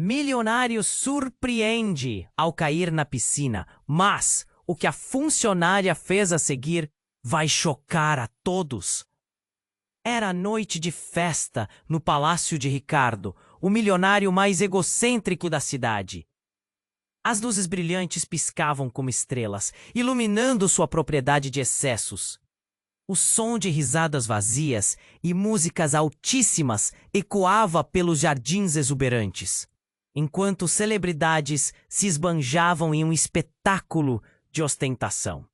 Milionário surpreende ao cair na piscina, mas o que a funcionária fez a seguir vai chocar a todos. Era noite de festa no palácio de Ricardo, o milionário mais egocêntrico da cidade. As luzes brilhantes piscavam como estrelas, iluminando sua propriedade de excessos. O som de risadas vazias e músicas altíssimas ecoava pelos jardins exuberantes, enquanto celebridades se esbanjavam em um espetáculo de ostentação.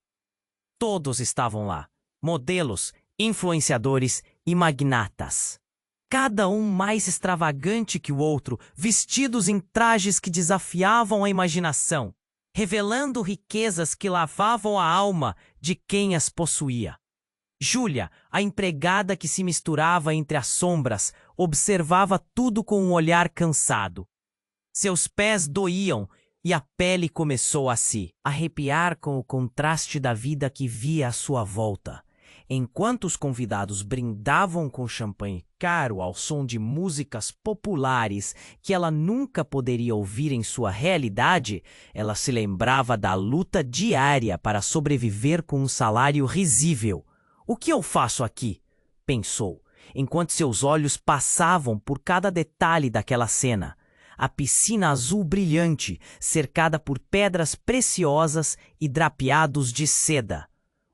Todos estavam lá, modelos, influenciadores e magnatas. Cada um mais extravagante que o outro, vestidos em trajes que desafiavam a imaginação, revelando riquezas que lavavam a alma de quem as possuía. Júlia, a empregada que se misturava entre as sombras, observava tudo com um olhar cansado. Seus pés doíam e a pele começou a se arrepiar com o contraste da vida que via à sua volta. Enquanto os convidados brindavam com champanhe caro ao som de músicas populares que ela nunca poderia ouvir em sua realidade, ela se lembrava da luta diária para sobreviver com um salário risível. "O que eu faço aqui?", pensou, enquanto seus olhos passavam por cada detalhe daquela cena. A piscina azul brilhante, cercada por pedras preciosas e drapeados de seda.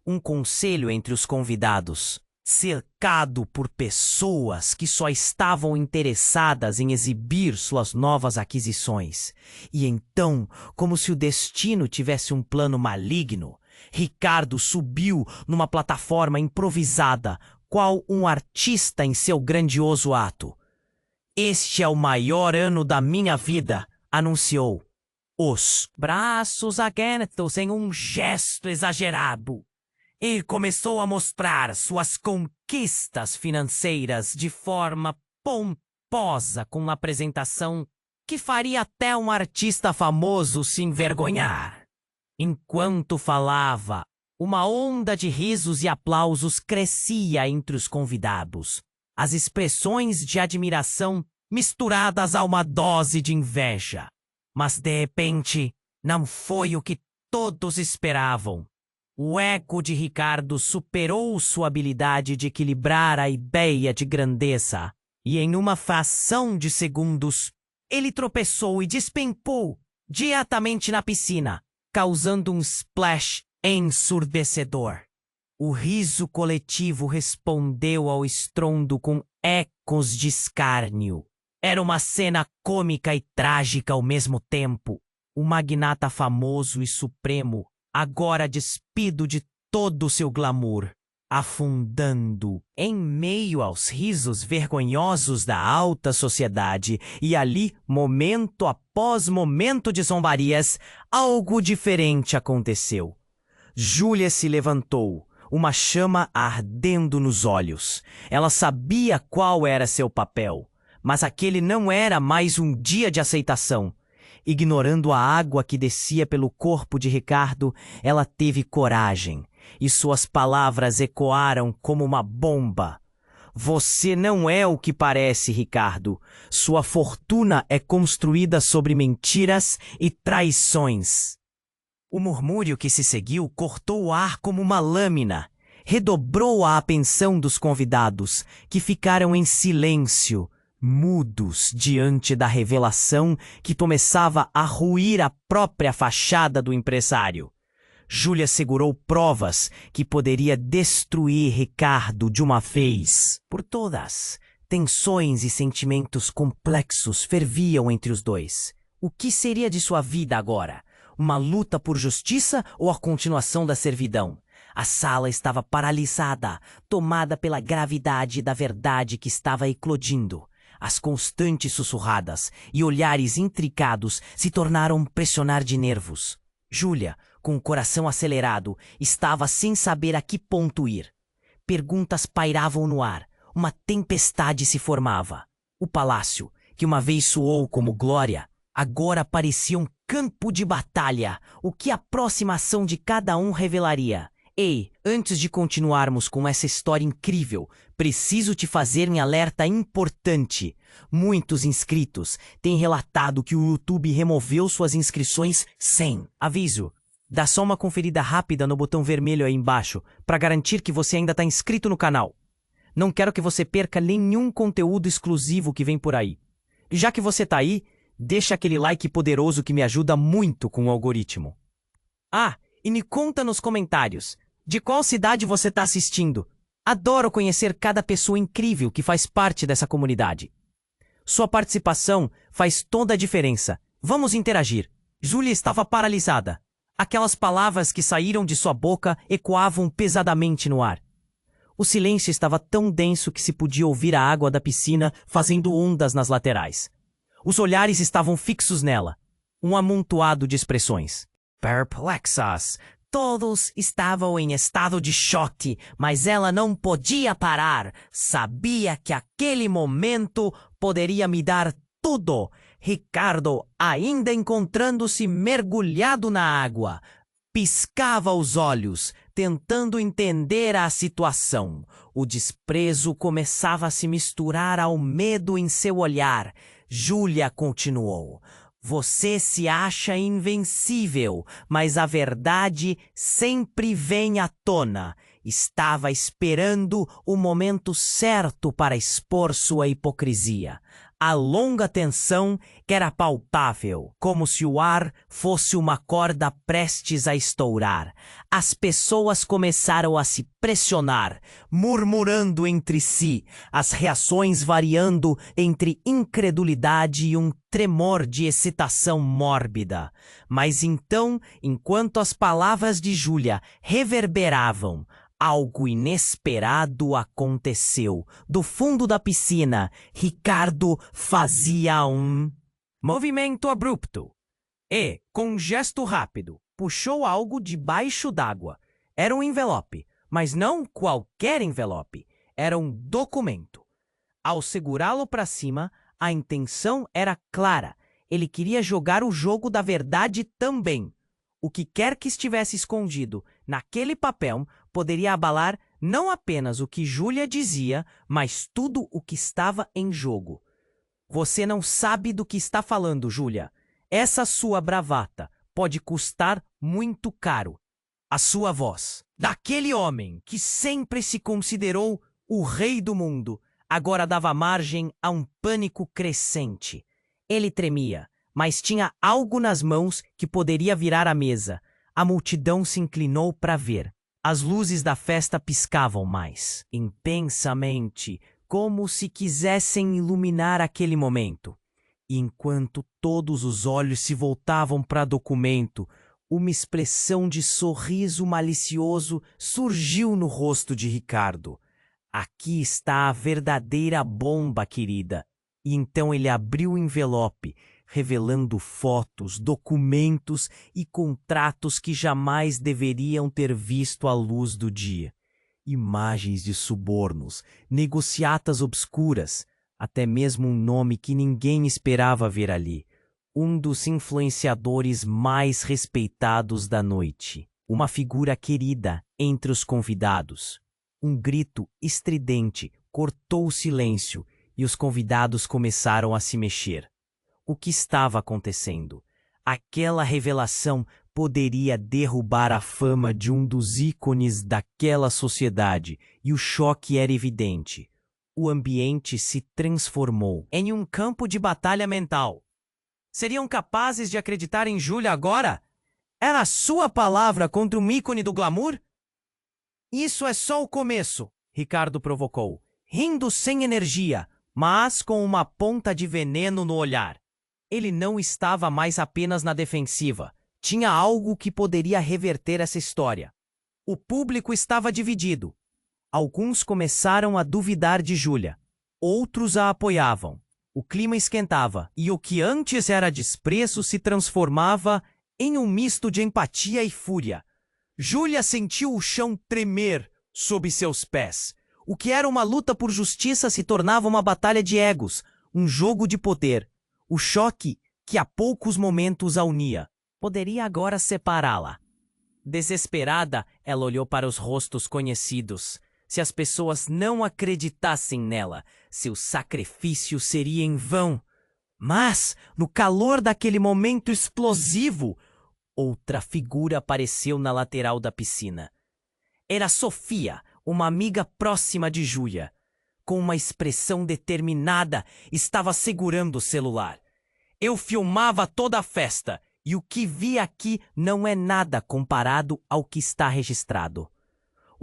Um conselho entre os convidados, cercado por pessoas que só estavam interessadas em exibir suas novas aquisições. E então, como se o destino tivesse um plano maligno, Ricardo subiu numa plataforma improvisada, qual um artista em seu grandioso ato. "Este é o maior ano da minha vida", anunciou, os braços abertos em um gesto exagerado. Ele começou a mostrar suas conquistas financeiras de forma pomposa, com uma apresentação que faria até um artista famoso se envergonhar. Enquanto falava, uma onda de risos e aplausos crescia entre os convidados. As expressões de admiração misturadas a uma dose de inveja. Mas, de repente, não foi o que todos esperavam. O ego de Ricardo superou sua habilidade de equilibrar a ideia de grandeza, e em uma fração de segundos, ele tropeçou e despencou diretamente na piscina, causando um splash ensurdecedor. O riso coletivo respondeu ao estrondo com ecos de escárnio. Era uma cena cômica e trágica ao mesmo tempo. O magnata famoso e supremo, agora despido de todo o seu glamour, afundando em meio aos risos vergonhosos da alta sociedade, e ali, momento após momento de zombarias, algo diferente aconteceu. Júlia se levantou, uma chama ardendo nos olhos. Ela sabia qual era seu papel, mas aquele não era mais um dia de aceitação. Ignorando a água que descia pelo corpo de Ricardo, ela teve coragem, e suas palavras ecoaram como uma bomba. "Você não é o que parece, Ricardo. Sua fortuna é construída sobre mentiras e traições." O murmúrio que se seguiu cortou o ar como uma lâmina. Redobrou a atenção dos convidados, que ficaram em silêncio, mudos diante da revelação que começava a ruir a própria fachada do empresário. Júlia segurou provas que poderia destruir Ricardo de uma vez por todas. Tensões e sentimentos complexos ferviam entre os dois. O que seria de sua vida agora? Uma luta por justiça ou a continuação da servidão? A sala estava paralisada, tomada pela gravidade da verdade que estava eclodindo. As constantes sussurradas e olhares intricados se tornaram um pressionar de nervos. Júlia, com o coração acelerado, estava sem saber a que ponto ir. Perguntas pairavam no ar. Uma tempestade se formava. O palácio, que uma vez soou como glória, agora parecia um campo de batalha. O que a próxima ação de cada um revelaria? Ei, antes de continuarmos com essa história incrível, Preciso te fazer um alerta importante. Muitos inscritos têm relatado que o YouTube removeu suas inscrições sem aviso. Dá só uma conferida rápida no botão vermelho aí embaixo para garantir que você ainda está inscrito no canal. Não quero que você perca nenhum conteúdo exclusivo que vem por aí. Já que você tá aí, deixa aquele like poderoso que me ajuda muito com o algoritmo. Ah, e me conta nos comentários, de qual cidade você tá assistindo? Adoro conhecer cada pessoa incrível que faz parte dessa comunidade. Sua participação faz toda a diferença. Vamos interagir. Júlia estava paralisada. Aquelas palavras que saíram de sua boca ecoavam pesadamente no ar. O silêncio estava tão denso que se podia ouvir a água da piscina fazendo ondas nas laterais. Os olhares estavam fixos nela, um amontoado de expressões. Perplexas. Todos estavam em estado de choque, mas ela não podia parar. Sabia que aquele momento poderia me dar tudo. Ricardo, ainda encontrando-se mergulhado na água, piscava os olhos, tentando entender a situação. O desprezo começava a se misturar ao medo em seu olhar. Júlia continuou. Você se acha invencível, mas a verdade sempre vem à tona. Estava esperando o momento certo para expor sua hipocrisia. A longa tensão que era palpável, como se o ar fosse uma corda prestes a estourar. As pessoas começaram a se pressionar, murmurando entre si, as reações variando entre incredulidade e um tremor de excitação mórbida. Mas então, enquanto as palavras de Júlia reverberavam, algo inesperado aconteceu. Do fundo da piscina, Ricardo fazia um movimento abrupto e, com um gesto rápido, puxou algo debaixo d'água. Era um envelope, mas não qualquer envelope. Era um documento. Ao segurá-lo para cima, a intenção era clara. Ele queria jogar o jogo da verdade também. O que quer que estivesse escondido naquele papel poderia abalar não apenas o que Júlia dizia, mas tudo o que estava em jogo. Você não sabe do que está falando, Júlia. Essa sua bravata pode custar muito caro. A sua voz, daquele homem que sempre se considerou o rei do mundo, agora dava margem a um pânico crescente. Ele tremia, mas tinha algo nas mãos que poderia virar a mesa. A multidão se inclinou para ver. As luzes da festa piscavam mais, intensamente, como se quisessem iluminar aquele momento. E enquanto todos os olhos se voltavam para o documento, uma expressão de sorriso malicioso surgiu no rosto de Ricardo. Aqui está a verdadeira bomba, querida. E então ele abriu o envelope, revelando fotos, documentos e contratos que jamais deveriam ter visto a luz do dia. Imagens de subornos, negociatas obscuras, até mesmo um nome que ninguém esperava ver ali. Um dos influenciadores mais respeitados da noite. Uma figura querida entre os convidados. Um grito estridente cortou o silêncio e os convidados começaram a se mexer. O que estava acontecendo? Aquela revelação poderia derrubar a fama de um dos ícones daquela sociedade, e o choque era evidente. O ambiente se transformou em um campo de batalha mental. Seriam capazes de acreditar em Júlia agora? Era a sua palavra contra um ícone do glamour? Isso é só o começo, Ricardo provocou, rindo sem energia, mas com uma ponta de veneno no olhar. Ele não estava mais apenas na defensiva. Tinha algo que poderia reverter essa história. O público estava dividido. Alguns começaram a duvidar de Júlia. Outros a apoiavam. O clima esquentava, e o que antes era desprezo se transformava em um misto de empatia e fúria. Júlia sentiu o chão tremer sob seus pés. O que era uma luta por justiça se tornava uma batalha de egos, um jogo de poder. O choque que há poucos momentos a unia poderia agora separá-la. Desesperada, ela olhou para os rostos conhecidos. Se as pessoas não acreditassem nela, seu sacrifício seria em vão. Mas, no calor daquele momento explosivo, outra figura apareceu na lateral da piscina. Era Sofia, uma amiga próxima de Júlia. Com uma expressão determinada, estava segurando o celular. Eu filmava toda a festa, e o que vi aqui não é nada comparado ao que está registrado.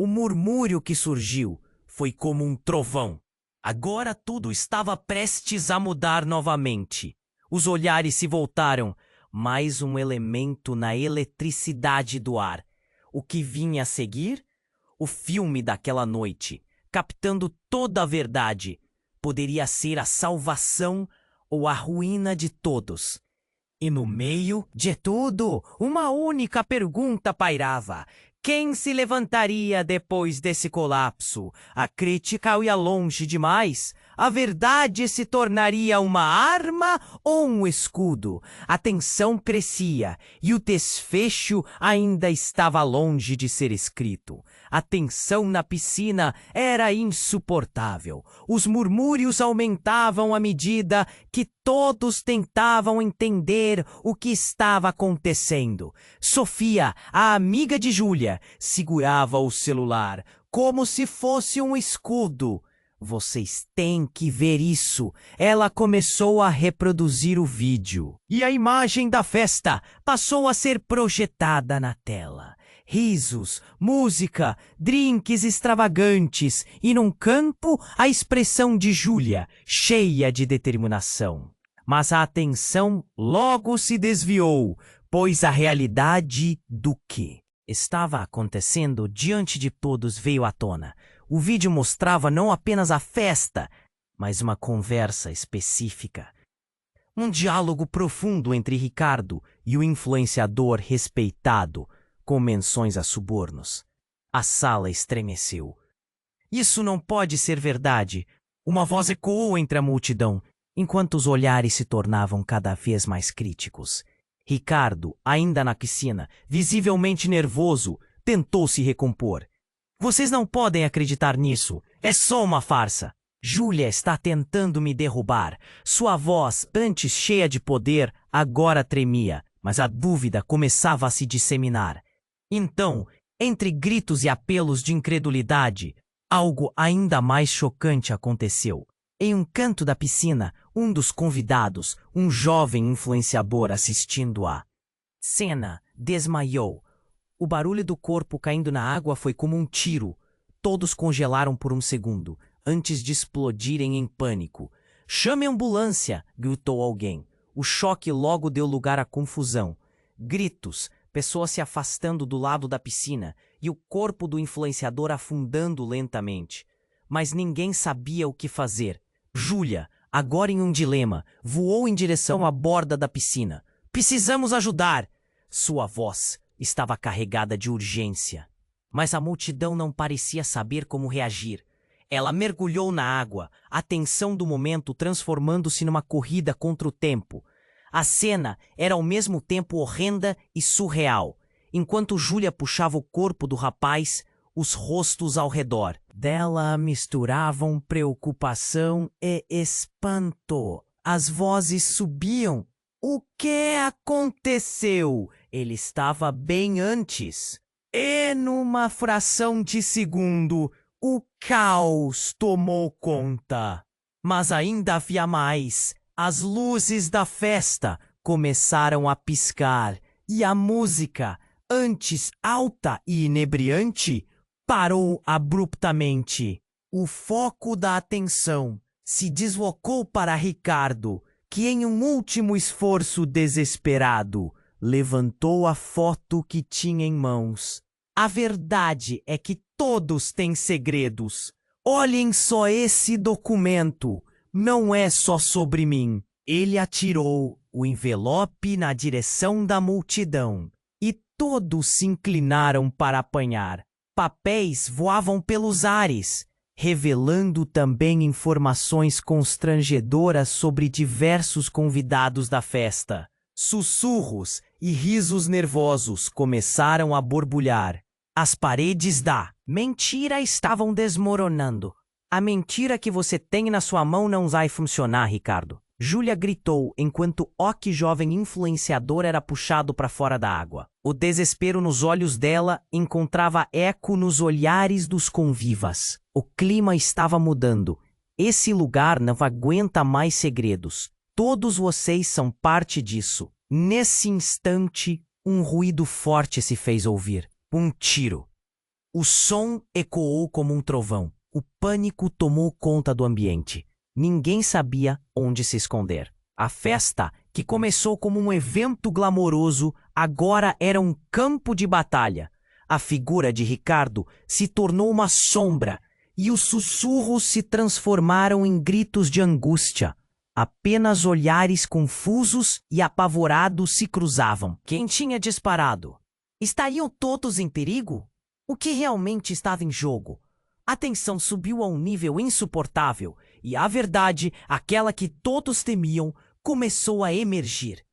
O murmúrio que surgiu foi como um trovão. Agora tudo estava prestes a mudar novamente. Os olhares se voltaram. Mais um elemento na eletricidade do ar. O que vinha a seguir? O filme daquela noite, captando toda a verdade. Poderia ser a salvação ou a ruína de todos. E no meio de tudo, uma única pergunta pairava. Quem se levantaria depois desse colapso? A crítica ia longe demais. A verdade se tornaria uma arma ou um escudo? A tensão crescia e o desfecho ainda estava longe de ser escrito. A tensão na piscina era insuportável. Os murmúrios aumentavam à medida que todos tentavam entender o que estava acontecendo. Sofia, a amiga de Júlia, segurava o celular como se fosse um escudo. Vocês têm que ver isso. Ela começou a reproduzir o vídeo. E a imagem da festa passou a ser projetada na tela. Risos, música, drinks extravagantes e num campo a expressão de Júlia, cheia de determinação. Mas a atenção logo se desviou, pois a realidade do que estava acontecendo diante de todos veio à tona. O vídeo mostrava não apenas a festa, mas uma conversa específica. Um diálogo profundo entre Ricardo e o influenciador respeitado, com menções a subornos. A sala estremeceu. Isso não pode ser verdade. Uma voz ecoou entre a multidão, enquanto os olhares se tornavam cada vez mais críticos. Ricardo, ainda na piscina, visivelmente nervoso, tentou se recompor. Vocês não podem acreditar nisso. É só uma farsa. Júlia está tentando me derrubar. Sua voz, antes cheia de poder, agora tremia, mas a dúvida começava a se disseminar. Então, entre gritos e apelos de incredulidade, algo ainda mais chocante aconteceu. Em um canto da piscina, um dos convidados, um jovem influenciador assistindo à cena, desmaiou. O barulho do corpo caindo na água foi como um tiro. Todos congelaram por um segundo, antes de explodirem em pânico. "Chame a ambulância!" gritou alguém. O choque logo deu lugar à confusão. Gritos, pessoas se afastando do lado da piscina e o corpo do influenciador afundando lentamente. Mas ninguém sabia o que fazer. Júlia, agora em um dilema, voou em direção à borda da piscina. "Precisamos ajudar!" Sua voz estava carregada de urgência. Mas a multidão não parecia saber como reagir. Ela mergulhou na água, a tensão do momento transformando-se numa corrida contra o tempo. A cena era ao mesmo tempo horrenda e surreal. Enquanto Júlia puxava o corpo do rapaz, os rostos ao redor dela misturavam preocupação e espanto. As vozes subiam. O que aconteceu? Ele estava bem antes. E numa fração de segundo, o caos tomou conta. Mas ainda havia mais. As luzes da festa começaram a piscar e a música, antes alta e inebriante, parou abruptamente. O foco da atenção se deslocou para Ricardo, que em um último esforço desesperado levantou a foto que tinha em mãos. A verdade é que todos têm segredos. Olhem só esse documento. Não é só sobre mim. Ele atirou o envelope na direção da multidão e todos se inclinaram para apanhar. Papéis voavam pelos ares, revelando também informações constrangedoras sobre diversos convidados da festa. Sussurros e risos nervosos começaram a borbulhar. As paredes da mentira estavam desmoronando. A mentira que você tem na sua mão não vai funcionar, Ricardo. Júlia gritou enquanto Ok jovem influenciador era puxado para fora da água. O desespero nos olhos dela encontrava eco nos olhares dos convivas. O clima estava mudando. Esse lugar não aguenta mais segredos. Todos vocês são parte disso. Nesse instante, um ruído forte se fez ouvir. Um tiro. O som ecoou como um trovão. O pânico tomou conta do ambiente. Ninguém sabia onde se esconder. A festa, que começou como um evento glamouroso, agora era um campo de batalha. A figura de Ricardo se tornou uma sombra e os sussurros se transformaram em gritos de angústia. Apenas olhares confusos e apavorados se cruzavam. Quem tinha disparado? Estariam todos em perigo? O que realmente estava em jogo? A tensão subiu a um nível insuportável e a verdade, aquela que todos temiam, começou a emergir.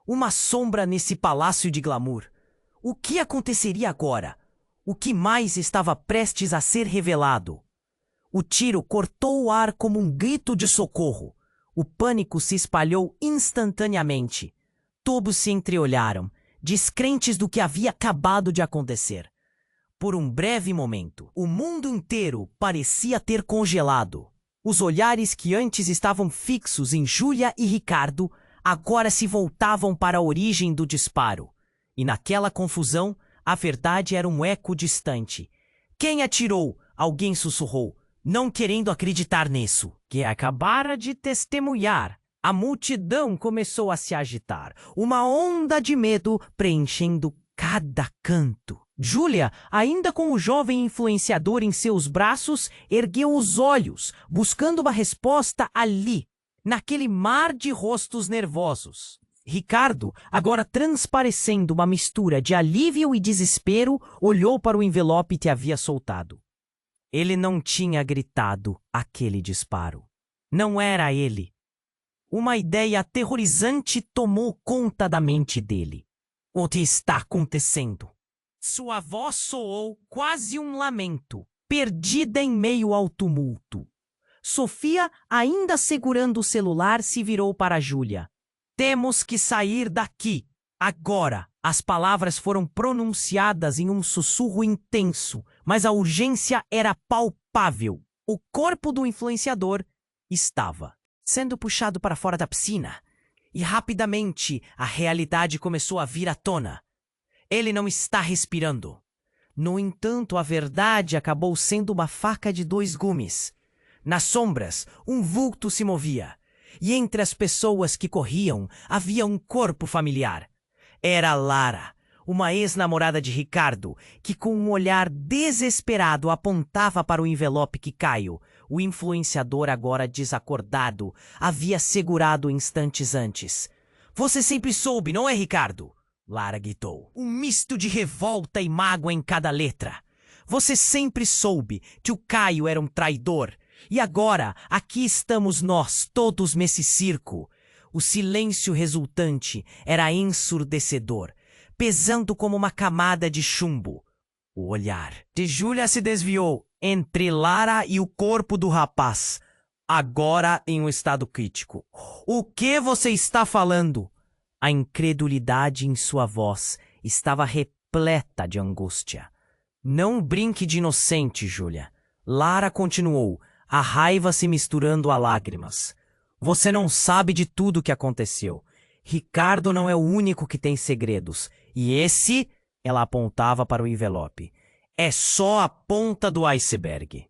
Uma sombra nesse palácio de glamour. O que aconteceria agora? O que mais estava prestes a ser revelado? O tiro cortou o ar como um grito de socorro. O pânico se espalhou instantaneamente. Todos se entreolharam, descrentes do que havia acabado de acontecer. Por um breve momento, o mundo inteiro parecia ter congelado. Os olhares que antes estavam fixos em Júlia e Ricardo agora se voltavam para a origem do disparo. E naquela confusão, a verdade era um eco distante. Quem atirou? Alguém sussurrou, não querendo acreditar nisso. Que acabara de testemunhar. A multidão começou a se agitar, uma onda de medo preenchendo cada canto. Júlia, ainda com o jovem influenciador em seus braços, ergueu os olhos, buscando uma resposta ali, naquele mar de rostos nervosos. Ricardo, agora transparecendo uma mistura de alívio e desespero, olhou para o envelope que havia soltado. Ele não tinha gritado aquele disparo. Não era ele. Uma ideia aterrorizante tomou conta da mente dele. O que está acontecendo? Sua voz soou quase um lamento, perdida em meio ao tumulto. Sofia, ainda segurando o celular, se virou para Júlia. Temos que sair daqui, agora. As palavras foram pronunciadas em um sussurro intenso, mas a urgência era palpável. O corpo do influenciador estava sendo puxado para fora da piscina. E rapidamente a realidade começou a vir à tona. Ele não está respirando. No entanto, a verdade acabou sendo uma faca de dois gumes. Nas sombras, um vulto se movia. E entre as pessoas que corriam, havia um corpo familiar. Era Lara, uma ex-namorada de Ricardo, que com um olhar desesperado apontava para o envelope que Caio, o influenciador agora desacordado, havia segurado instantes antes. Você sempre soube, não é, Ricardo? Lara gritou, um misto de revolta e mágoa em cada letra. Você sempre soube que o Caio era um traidor. E agora, aqui estamos nós, todos nesse circo. O silêncio resultante era ensurdecedor, pesando como uma camada de chumbo. O olhar de Júlia se desviou entre Lara e o corpo do rapaz, agora em um estado crítico. O que você está falando? A incredulidade em sua voz estava repleta de angústia. Não brinque de inocente, Júlia. Lara continuou, a raiva se misturando a lágrimas. Você não sabe de tudo o que aconteceu. Ricardo não é o único que tem segredos. E esse, ela apontava para o envelope, é só a ponta do iceberg.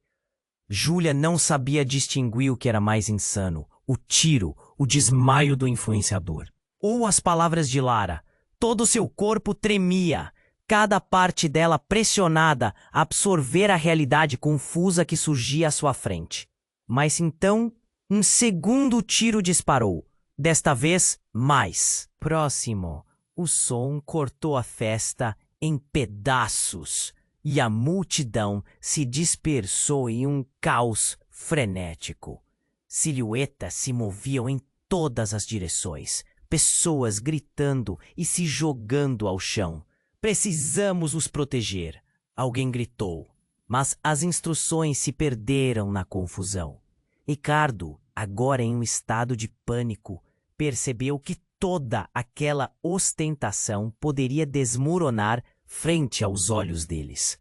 Júlia não sabia distinguir o que era mais insano, o tiro, o desmaio do influenciador. Ou as palavras de Lara. Todo seu corpo tremia, cada parte dela pressionada a absorver a realidade confusa que surgia à sua frente. Mas então, um segundo tiro disparou. Desta vez, mais. Próximo, o som cortou a festa em pedaços e a multidão se dispersou em um caos frenético. Silhuetas se moviam em todas as direções. Pessoas gritando e se jogando ao chão. Precisamos os proteger. Alguém gritou, mas as instruções se perderam na confusão. Ricardo, agora em um estado de pânico, percebeu que toda aquela ostentação poderia desmoronar frente aos olhos deles.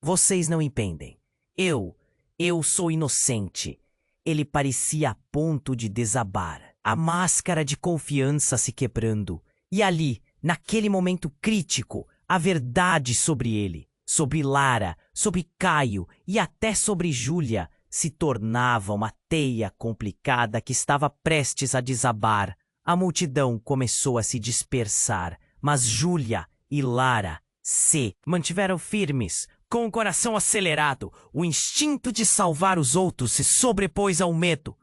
Vocês não entendem. Eu sou inocente. Ele parecia a ponto de desabar, a máscara de confiança se quebrando. E ali, naquele momento crítico, a verdade sobre ele, sobre Lara, sobre Caio e até sobre Júlia se tornava uma teia complicada que estava prestes a desabar. A multidão começou a se dispersar, mas Júlia e Lara se mantiveram firmes, com o coração acelerado. O instinto de salvar os outros se sobrepôs ao medo.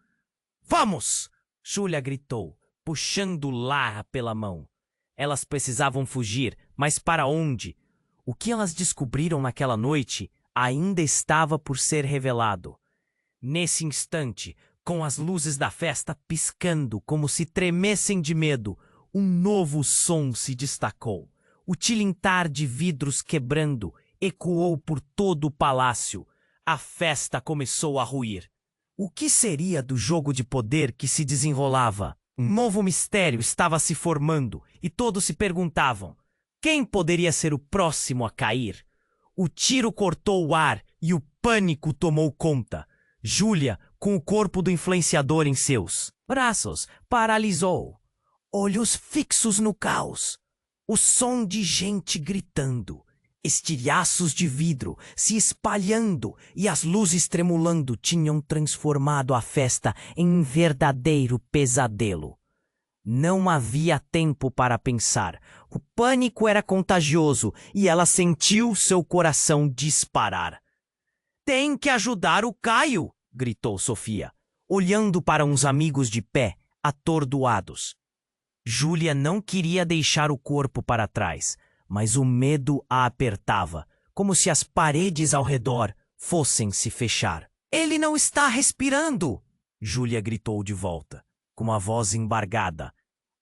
Vamos! Júlia gritou, puxando Lara pela mão. Elas precisavam fugir, mas para onde? O que elas descobriram naquela noite ainda estava por ser revelado. Nesse instante, com as luzes da festa piscando como se tremessem de medo, um novo som se destacou. O tilintar de vidros quebrando ecoou por todo o palácio. A festa começou a ruir. O que seria do jogo de poder que se desenrolava? Um novo mistério estava se formando e todos se perguntavam: quem poderia ser o próximo a cair? O tiro cortou o ar e o pânico tomou conta. Júlia, com o corpo do influenciador em seus braços, paralisou. Olhos fixos no caos. O som de gente gritando. Estilhaços de vidro se espalhando e as luzes tremulando tinham transformado a festa em um verdadeiro pesadelo. Não havia tempo para pensar. O pânico era contagioso e ela sentiu seu coração disparar. Tem que ajudar o Caio! Gritou Sofia, olhando para uns amigos de pé, atordoados. Júlia não queria deixar o corpo para trás, mas o medo a apertava, como se as paredes ao redor fossem se fechar. Ele não está respirando! Júlia gritou de volta, com a voz embargada.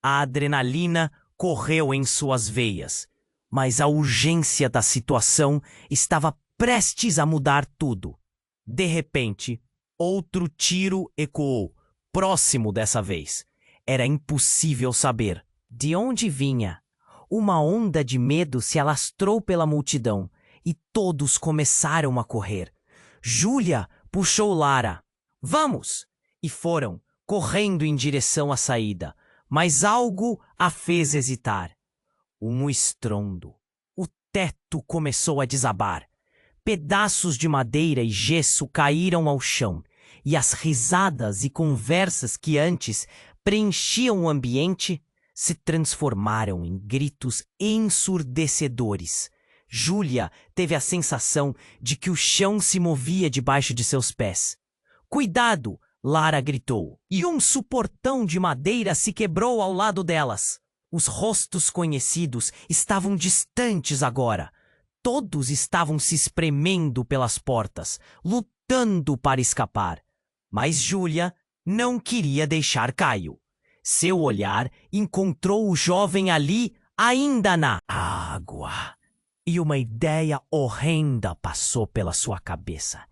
A adrenalina correu em suas veias, mas a urgência da situação estava prestes a mudar tudo. De repente, outro tiro ecoou, próximo dessa vez. Era impossível saber de onde vinha. Uma onda de medo se alastrou pela multidão e todos começaram a correr. Júlia puxou Lara. Vamos! E foram, correndo em direção à saída. Mas algo a fez hesitar. Um estrondo. O teto começou a desabar. Pedaços de madeira e gesso caíram ao chão, e as risadas e conversas que antes preenchiam o ambiente se transformaram em gritos ensurdecedores. Júlia teve a sensação de que o chão se movia debaixo de seus pés. Cuidado! Lara gritou, e um suportão de madeira se quebrou ao lado delas. Os rostos conhecidos estavam distantes agora. Todos estavam se espremendo pelas portas, lutando para escapar. Mas Júlia não queria deixar Caio. Seu olhar encontrou o jovem ali, ainda na água. E uma ideia horrenda passou pela sua cabeça.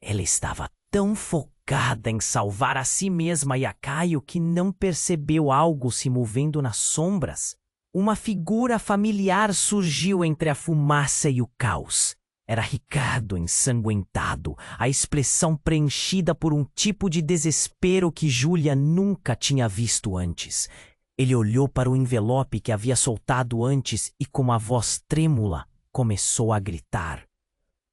Ela estava tão focada em salvar a si mesma e a Caio que não percebeu algo se movendo nas sombras. Uma figura familiar surgiu entre a fumaça e o caos. Era Ricardo ensanguentado, a expressão preenchida por um tipo de desespero que Júlia nunca tinha visto antes. Ele olhou para o envelope que havia soltado antes e, com a voz trêmula, começou a gritar.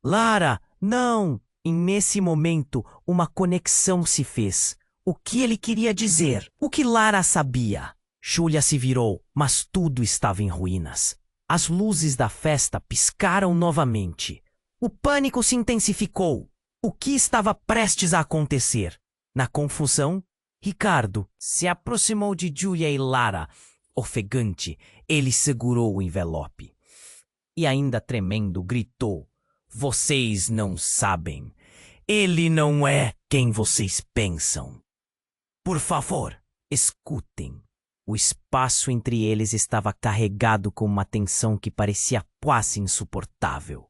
Lara, não! E nesse momento, uma conexão se fez. O que ele queria dizer? O que Lara sabia? Júlia se virou, mas tudo estava em ruínas. As luzes da festa piscaram novamente. O pânico se intensificou. O que estava prestes a acontecer? Na confusão, Ricardo se aproximou de Júlia e Lara. Ofegante, ele segurou o envelope. E ainda tremendo, gritou. Vocês não sabem. Ele não é quem vocês pensam. Por favor, escutem. O espaço entre eles estava carregado com uma tensão que parecia quase insuportável.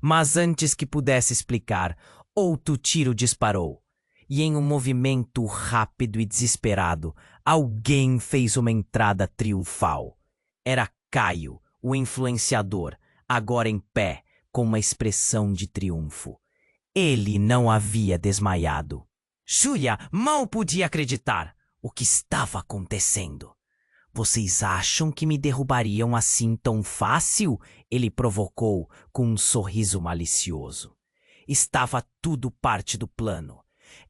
Mas antes que pudesse explicar, outro tiro disparou. E em um movimento rápido e desesperado, alguém fez uma entrada triunfal. Era Caio, o influenciador, agora em pé, com uma expressão de triunfo. Ele não havia desmaiado. Júlia mal podia acreditar o que estava acontecendo. Vocês acham que me derrubariam assim tão fácil? Ele provocou com um sorriso malicioso. Estava tudo parte do plano.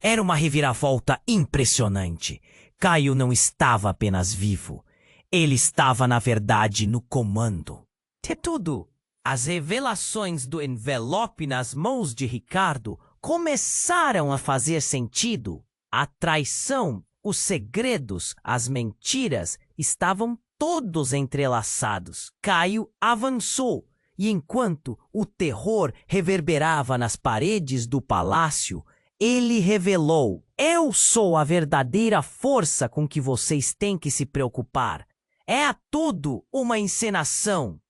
Era uma reviravolta impressionante. Caio não estava apenas vivo. Ele estava, na verdade, no comando. De tudo, as revelações do envelope nas mãos de Ricardo começaram a fazer sentido. A traição, os segredos, as mentiras estavam todos entrelaçados. Caio avançou, e enquanto o terror reverberava nas paredes do palácio, ele revelou: eu sou a verdadeira força com que vocês têm que se preocupar. É tudo uma encenação.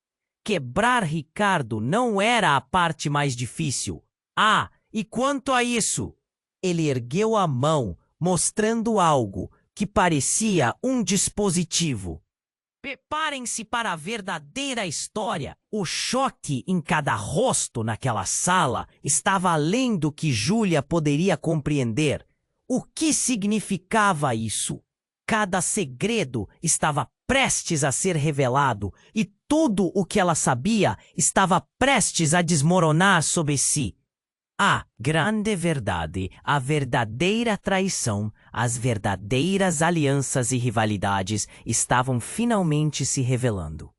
Quebrar Ricardo não era a parte mais difícil. Ah, e quanto a isso? Ele ergueu a mão, mostrando algo que parecia um dispositivo. Preparem-se para a verdadeira história. O choque em cada rosto naquela sala estava além do que Júlia poderia compreender. O que significava isso? Cada segredo estava prestes a ser revelado e tudo o que ela sabia estava prestes a desmoronar sobre si. A grande verdade, a verdadeira traição, as verdadeiras alianças e rivalidades estavam finalmente se revelando.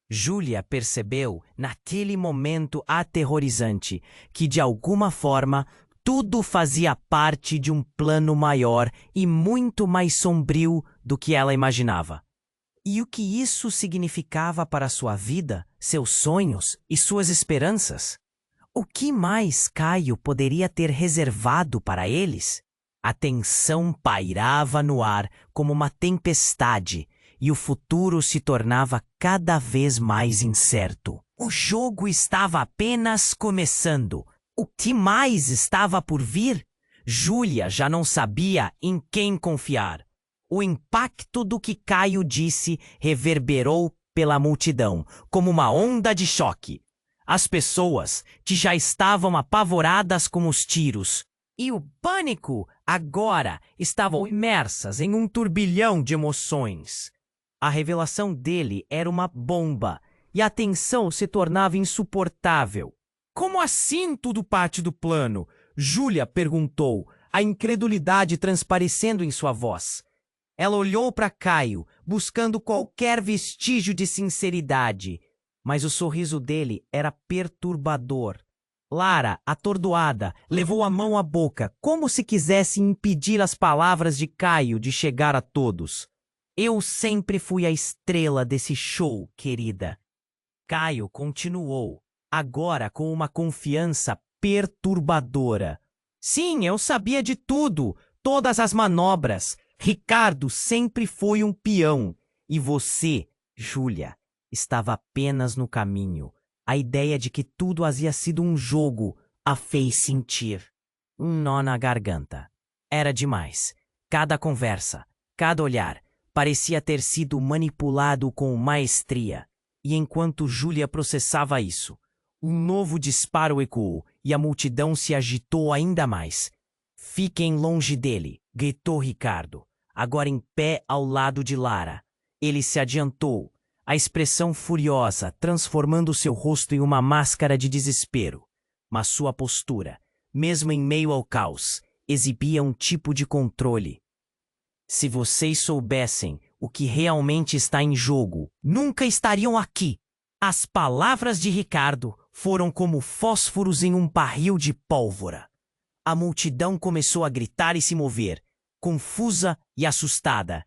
Júlia percebeu, naquele momento aterrorizante, que de alguma forma tudo fazia parte de um plano maior e muito mais sombrio do que ela imaginava. E o que isso significava para sua vida, seus sonhos e suas esperanças? O que mais Caio poderia ter reservado para eles? A tensão pairava no ar como uma tempestade e o futuro se tornava cada vez mais incerto. O jogo estava apenas começando. O que mais estava por vir? Júlia já não sabia em quem confiar. O impacto do que Caio disse reverberou pela multidão como uma onda de choque. As pessoas que já estavam apavoradas com os tiros e o pânico agora estavam imersas em um turbilhão de emoções. A revelação dele era uma bomba e a tensão se tornava insuportável. Como assim tudo parte do plano? Júlia perguntou, a incredulidade transparecendo em sua voz. Ela olhou para Caio, buscando qualquer vestígio de sinceridade. Mas o sorriso dele era perturbador. Lara, atordoada, levou a mão à boca, como se quisesse impedir as palavras de Caio de chegar a todos. Eu sempre fui a estrela desse show, querida. Caio continuou, agora com uma confiança perturbadora. Sim, eu sabia de tudo, todas as manobras. Ricardo sempre foi um peão. E você, Júlia, estava apenas no caminho. A ideia de que tudo havia sido um jogo a fez sentir um nó na garganta. Era demais. Cada conversa, cada olhar, parecia ter sido manipulado com maestria. E enquanto Júlia processava isso, um novo disparo ecoou e a multidão se agitou ainda mais. Fiquem longe dele, gritou Ricardo, agora em pé ao lado de Lara. Ele se adiantou, a expressão furiosa transformando seu rosto em uma máscara de desespero. Mas sua postura, mesmo em meio ao caos, exibia um tipo de controle. Se vocês soubessem o que realmente está em jogo, nunca estariam aqui. As palavras de Ricardo foram como fósforos em um barril de pólvora. A multidão começou a gritar e se mover, confusa e assustada.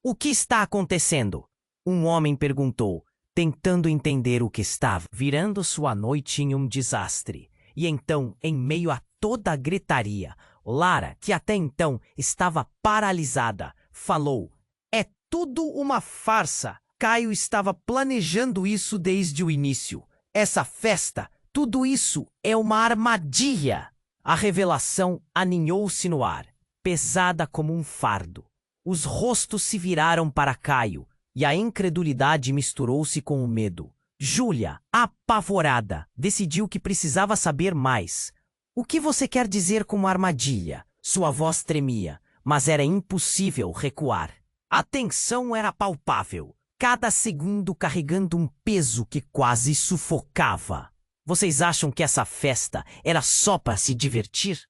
O que está acontecendo? Um homem perguntou, tentando entender o que estava virando sua noite em um desastre. E então, em meio a toda a gritaria, Lara, que até então estava paralisada, falou: é tudo uma farsa. Caio estava planejando isso desde o início. Essa festa, Tudo isso é uma armadilha. A revelação aninhou-se no ar, pesada como um fardo. Os rostos se viraram para Caio, e a incredulidade misturou-se com o medo. Júlia, apavorada, decidiu que precisava saber mais. O que você quer dizer com armadilha? Sua voz tremia, mas era impossível recuar. A tensão era palpável, cada segundo carregando um peso que quase sufocava. Vocês acham que essa festa era só para se divertir?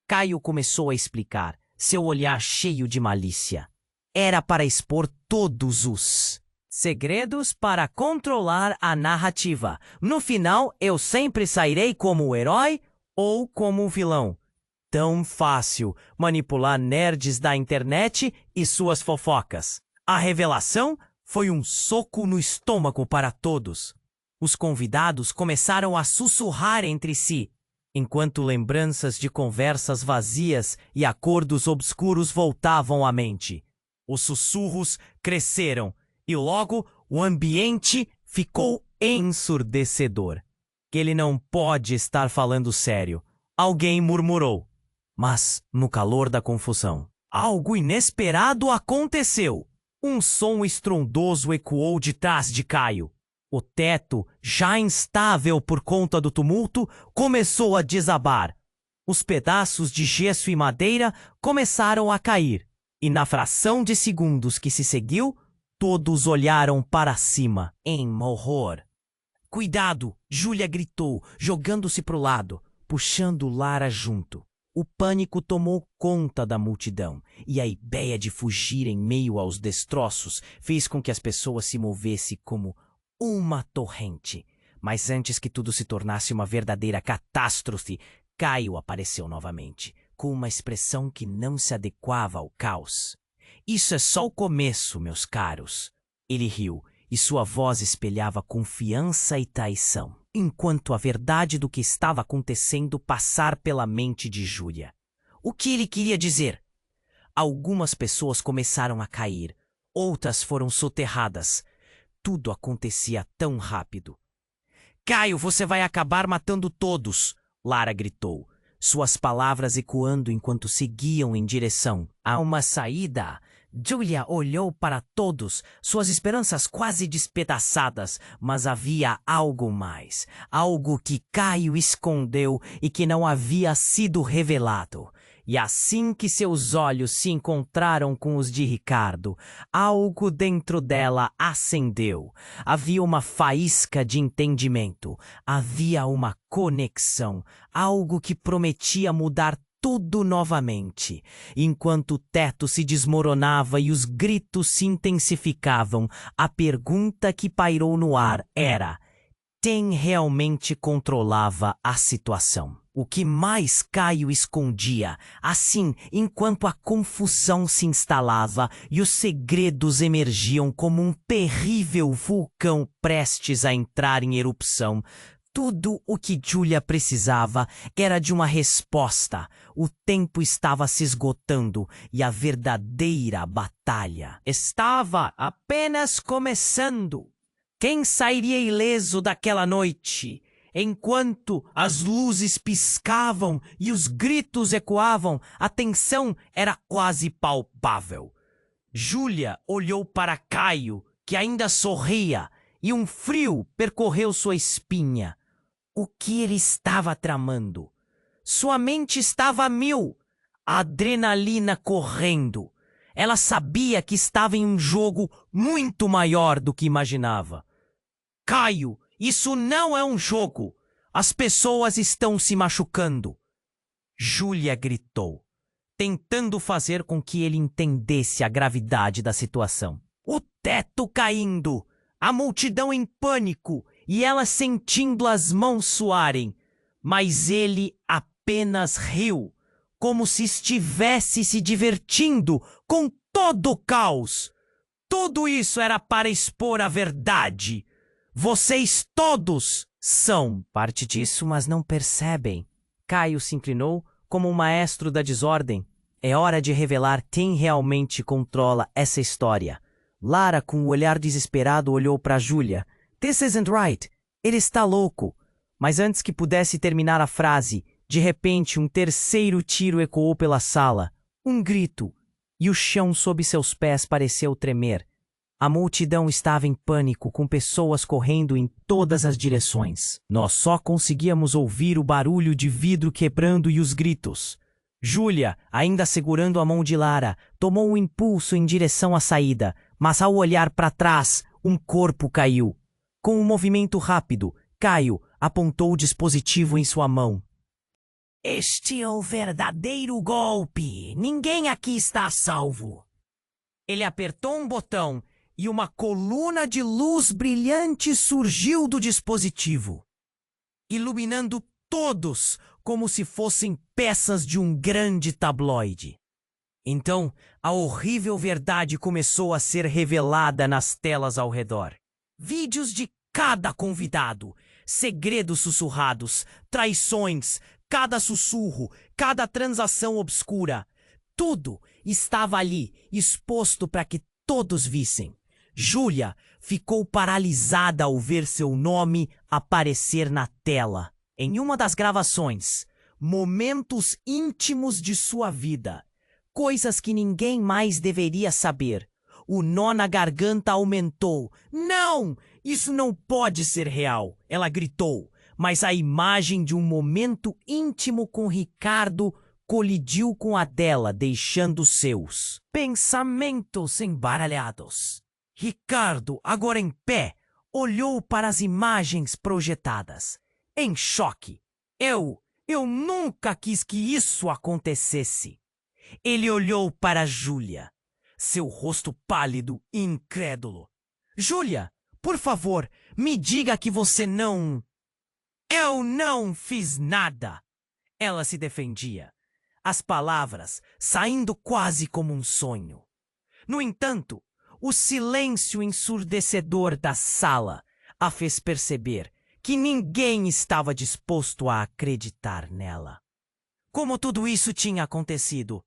Caio começou a explicar, seu olhar cheio de malícia. Era para expor todos os segredos para controlar a narrativa. No final, eu sempre sairei como o herói ou como o vilão. Tão fácil manipular nerds da internet e suas fofocas. A revelação foi um soco no estômago para todos. Os convidados começaram a sussurrar entre si, enquanto lembranças de conversas vazias e acordos obscuros voltavam à mente. Os sussurros cresceram e logo o ambiente ficou ensurdecedor. Ele não pode estar falando sério, alguém murmurou. Mas, no calor da confusão, algo inesperado aconteceu. Um som estrondoso ecoou de trás de Caio. O teto, já instável por conta do tumulto, começou a desabar. Os pedaços de gesso e madeira começaram a cair. E na fração de segundos que se seguiu, todos olharam para cima, em horror. Cuidado! Júlia gritou, jogando-se para o lado, puxando Lara junto. O pânico tomou conta da multidão, e a ideia de fugir em meio aos destroços fez com que as pessoas se movessem como uma torrente. Mas antes que tudo se tornasse uma verdadeira catástrofe, Caio apareceu novamente, com uma expressão que não se adequava ao caos. Isso é só o começo, meus caros. Ele riu, e sua voz espelhava confiança e traição, enquanto a verdade do que estava acontecendo passar pela mente de Júlia. O que ele queria dizer? Algumas pessoas começaram a cair, outras foram soterradas. Tudo acontecia tão rápido. Caio, você vai acabar matando todos! Lara gritou, suas palavras ecoando enquanto seguiam em direção a uma saída. Júlia olhou para todos, suas esperanças quase despedaçadas, mas havia algo mais, algo que Caio escondeu e que não havia sido revelado. E assim que seus olhos se encontraram com os de Ricardo, algo dentro dela acendeu. Havia uma faísca de entendimento, havia uma conexão, algo que prometia mudar tudo novamente. Enquanto o teto se desmoronava e os gritos se intensificavam, a pergunta que pairou no ar era: quem realmente controlava a situação? O que mais Caio escondia, assim, enquanto a confusão se instalava e os segredos emergiam como um terrível vulcão prestes a entrar em erupção. Tudo o que Júlia precisava era de uma resposta. O tempo estava se esgotando e a verdadeira batalha estava apenas começando. Quem sairia ileso daquela noite? Enquanto as luzes piscavam e os gritos ecoavam, a tensão era quase palpável. Júlia olhou para Caio, que ainda sorria, e um frio percorreu sua espinha. O que ele estava tramando? Sua mente estava a mil, a adrenalina correndo. Ela sabia que estava em um jogo muito maior do que imaginava. Caio, isso não é um jogo. As pessoas estão se machucando. Júlia gritou, tentando fazer com que ele entendesse a gravidade da situação. O teto caindo, a multidão em pânico e ela sentindo as mãos suarem. Mas ele apenas riu, como se estivesse se divertindo com todo o caos. Tudo isso era para expor a verdade. Vocês todos são parte disso, mas não percebem. Caio se inclinou como um maestro da desordem. É hora de revelar quem realmente controla essa história. Lara, com o olhar desesperado, olhou para Júlia. This isn't right. Ele está louco. Mas antes que pudesse terminar a frase, de repente um terceiro tiro ecoou pela sala, um grito, e o chão sob seus pés pareceu tremer. A multidão estava em pânico, com pessoas correndo em todas as direções. Nós só conseguíamos ouvir o barulho de vidro quebrando e os gritos. Júlia, ainda segurando a mão de Lara, tomou um impulso em direção à saída, mas ao olhar para trás, um corpo caiu. Com um movimento rápido, Caio apontou o dispositivo em sua mão. Este é o verdadeiro golpe. Ninguém aqui está a salvo. Ele apertou um botão e uma coluna de luz brilhante surgiu do dispositivo, iluminando todos como se fossem peças de um grande tabloide. Então, a horrível verdade começou a ser revelada nas telas ao redor. Vídeos de cada convidado, segredos sussurrados, traições, cada sussurro, cada transação obscura. Tudo estava ali, exposto para que todos vissem. Júlia ficou paralisada ao ver seu nome aparecer na tela. Em uma das gravações, momentos íntimos de sua vida. Coisas que ninguém mais deveria saber. O nó na garganta aumentou. Não! Isso não pode ser real! Ela gritou. Mas a imagem de um momento íntimo com Ricardo colidiu com a dela, deixando seus pensamentos embaralhados. Ricardo, agora em pé, olhou para as imagens projetadas, em choque. Eu nunca quis que isso acontecesse. Ele olhou para Júlia, seu rosto pálido e incrédulo. Júlia, por favor, me diga que você não... Eu não fiz nada. Ela se defendia, as palavras saindo quase como um sonho. No entanto, o silêncio ensurdecedor da sala a fez perceber que ninguém estava disposto a acreditar nela. Como tudo isso tinha acontecido?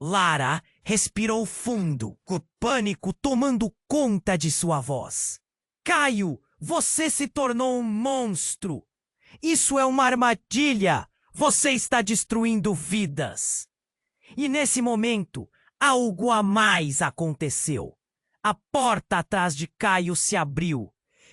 Lara respirou fundo, com pânico tomando conta de sua voz. Caio, você se tornou um monstro! Isso é uma armadilha! Você está destruindo vidas! E nesse momento, algo a mais aconteceu. A porta atrás de Caio se abriu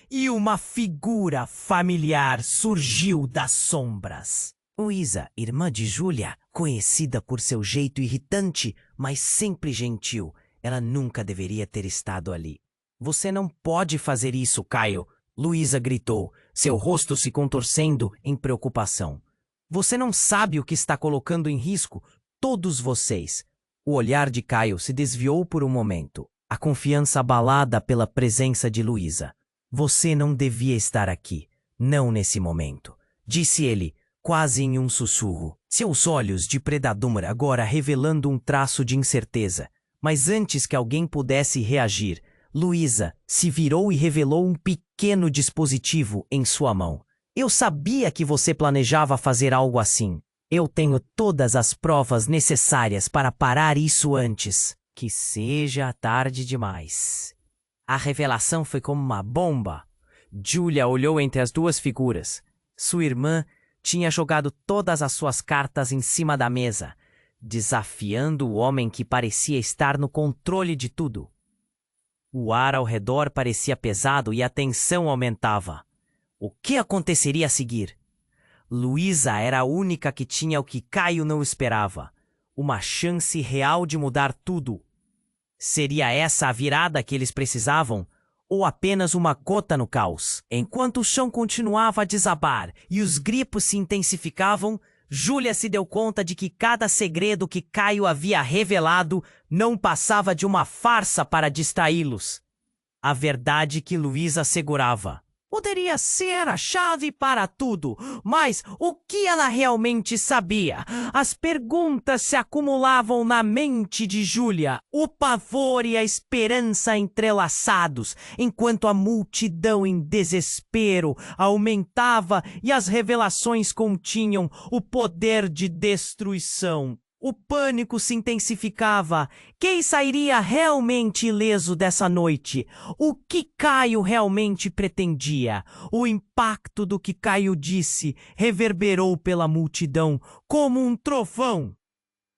e uma figura familiar surgiu das sombras. Luísa, irmã de Júlia, conhecida por seu jeito irritante, mas sempre gentil, ela nunca deveria ter estado ali. Você não pode fazer isso, Caio, Luísa gritou, seu rosto se contorcendo em preocupação. Você não sabe o que está colocando em risco todos vocês. O olhar de Caio se desviou por um momento, a confiança abalada pela presença de Luísa. Você não devia estar aqui, não nesse momento, disse ele, quase em um sussurro, seus olhos de predador agora revelando um traço de incerteza. Mas antes que alguém pudesse reagir, Luísa se virou e revelou um pequeno dispositivo em sua mão. Eu sabia que você planejava fazer algo assim. Eu tenho todas as provas necessárias para parar isso antes que seja tarde demais. A revelação foi como uma bomba. Júlia olhou entre as duas figuras. Sua irmã tinha jogado todas as suas cartas em cima da mesa, desafiando o homem que parecia estar no controle de tudo. O ar ao redor parecia pesado e a tensão aumentava. O que aconteceria a seguir? Luísa era a única que tinha o que Caio não esperava. Uma chance real de mudar tudo. Seria essa a virada que eles precisavam? Ou apenas uma gota no caos? Enquanto o chão continuava a desabar e os gritos se intensificavam, Júlia se deu conta de que cada segredo que Caio havia revelado não passava de uma farsa para distraí-los. A verdade que Luísa segurava poderia ser a chave para tudo, mas o que ela realmente sabia? As perguntas se acumulavam na mente de Júlia, o pavor e a esperança entrelaçados, enquanto a multidão em desespero aumentava e as revelações continham o poder de destruição. O pânico se intensificava. Quem sairia realmente ileso dessa noite? O que Caio realmente pretendia? O impacto do que Caio disse reverberou pela multidão como um trovão.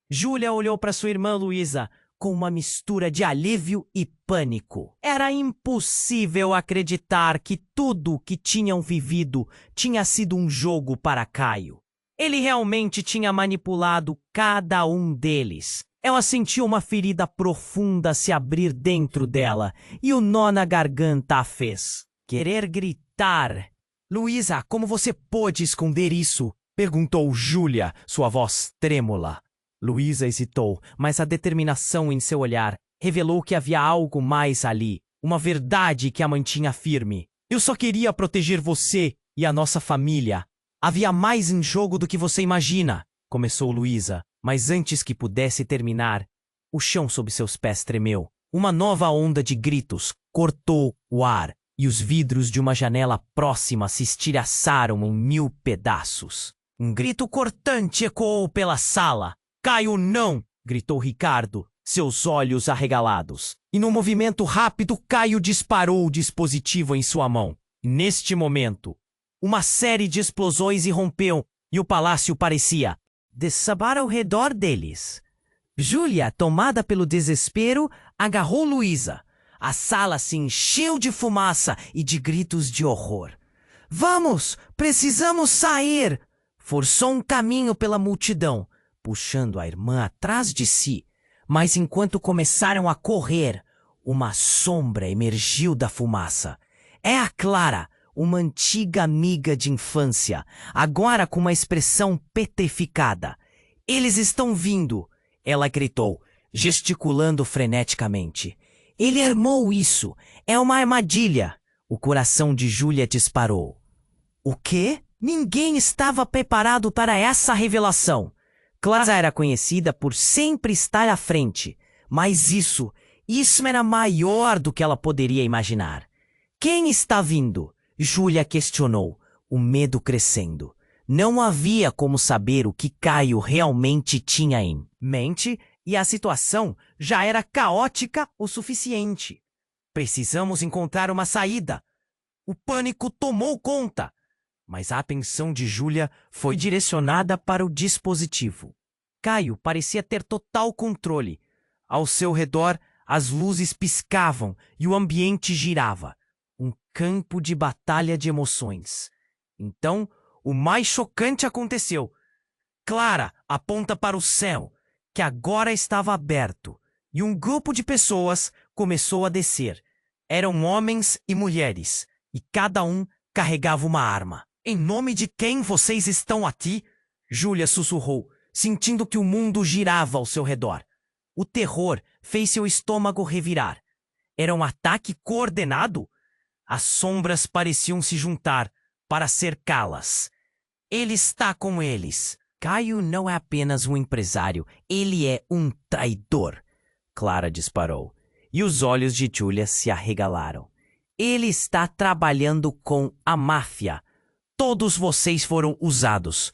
Júlia olhou para sua irmã Luísa com uma mistura de alívio e pânico. Era impossível acreditar que tudo o que tinham vivido tinha sido um jogo para Caio. Ele realmente tinha manipulado cada um deles. Ela sentiu uma ferida profunda se abrir dentro dela e o nó na garganta a fez querer gritar. Luísa, como você pôde esconder isso? Perguntou Júlia, sua voz trêmula. Luísa hesitou, mas a determinação em seu olhar revelou que havia algo mais ali, uma verdade que a mantinha firme. Eu só queria proteger você e a nossa família. Havia mais em jogo do que você imagina, começou Luísa, mas antes que pudesse terminar, o chão sob seus pés tremeu. Uma nova onda de gritos cortou o ar e os vidros de uma janela próxima se estilhaçaram em 1000 pedaços. Um grito cortante ecoou pela sala. Caio, não! Gritou Ricardo, seus olhos arregalados. E num movimento rápido, Caio disparou o dispositivo em sua mão. Neste momento, uma série de explosões irrompeu e o palácio parecia desabar ao redor deles. Júlia, tomada pelo desespero, agarrou Luísa. A sala se encheu de fumaça e de gritos de horror. Vamos! Precisamos sair! Forçou um caminho pela multidão, puxando a irmã atrás de si. Mas enquanto começaram a correr, uma sombra emergiu da fumaça. É a Clara, uma antiga amiga de infância, agora com uma expressão petrificada. Eles estão vindo! Ela gritou, gesticulando freneticamente. Ele armou isso! É uma armadilha! O coração de Júlia disparou. O quê? Ninguém estava preparado para essa revelação. Clara era conhecida por sempre estar à frente, mas isso era maior do que ela poderia imaginar. Quem está vindo? Júlia questionou, o medo crescendo. Não havia como saber o que Caio realmente tinha em mente e a situação já era caótica o suficiente. Precisamos encontrar uma saída. O pânico tomou conta, mas a atenção de Júlia foi direcionada para o dispositivo. Caio parecia ter total controle. Ao seu redor, as luzes piscavam e o ambiente girava. Um campo de batalha de emoções. Então, o mais chocante aconteceu. Clara aponta para o céu, que agora estava aberto, e um grupo de pessoas começou a descer. Eram homens e mulheres, e cada um carregava uma arma. Em nome de quem vocês estão aqui? Júlia sussurrou, sentindo que o mundo girava ao seu redor. O terror fez seu estômago revirar. Era um ataque coordenado? As sombras pareciam se juntar para cercá-las. Ele está com eles. Caio não é apenas um empresário, ele é um traidor. Clara disparou, e os olhos de Júlia se arregalaram. Ele está trabalhando com a máfia. Todos vocês foram usados.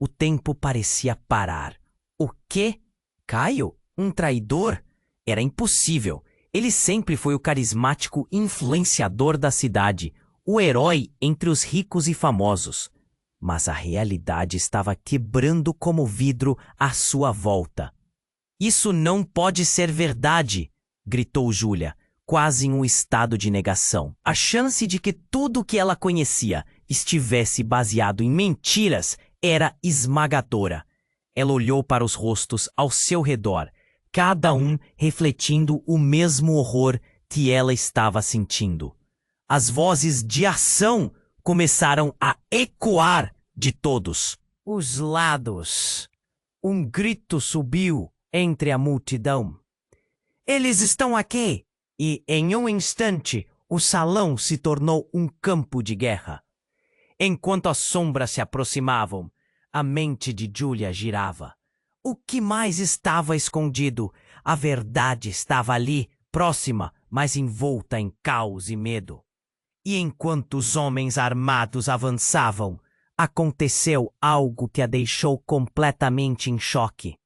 O tempo parecia parar. O quê? Caio? Um traidor? Era impossível. Ele sempre foi o carismático influenciador da cidade, o herói entre os ricos e famosos. Mas a realidade estava quebrando como vidro à sua volta. Isso não pode ser verdade, gritou Júlia, quase em um estado de negação. A chance de que tudo o que ela conhecia estivesse baseado em mentiras era esmagadora. Ela olhou para os rostos ao seu redor, cada um refletindo o mesmo horror que ela estava sentindo. As vozes de ação começaram a ecoar de todos os lados. Um grito subiu entre a multidão. Eles estão aqui! E, em um instante, o salão se tornou um campo de guerra. Enquanto as sombras se aproximavam, a mente de Júlia girava. O que mais estava escondido? A verdade estava ali, próxima, mas envolta em caos e medo. E enquanto os homens armados avançavam, aconteceu algo que a deixou completamente em choque.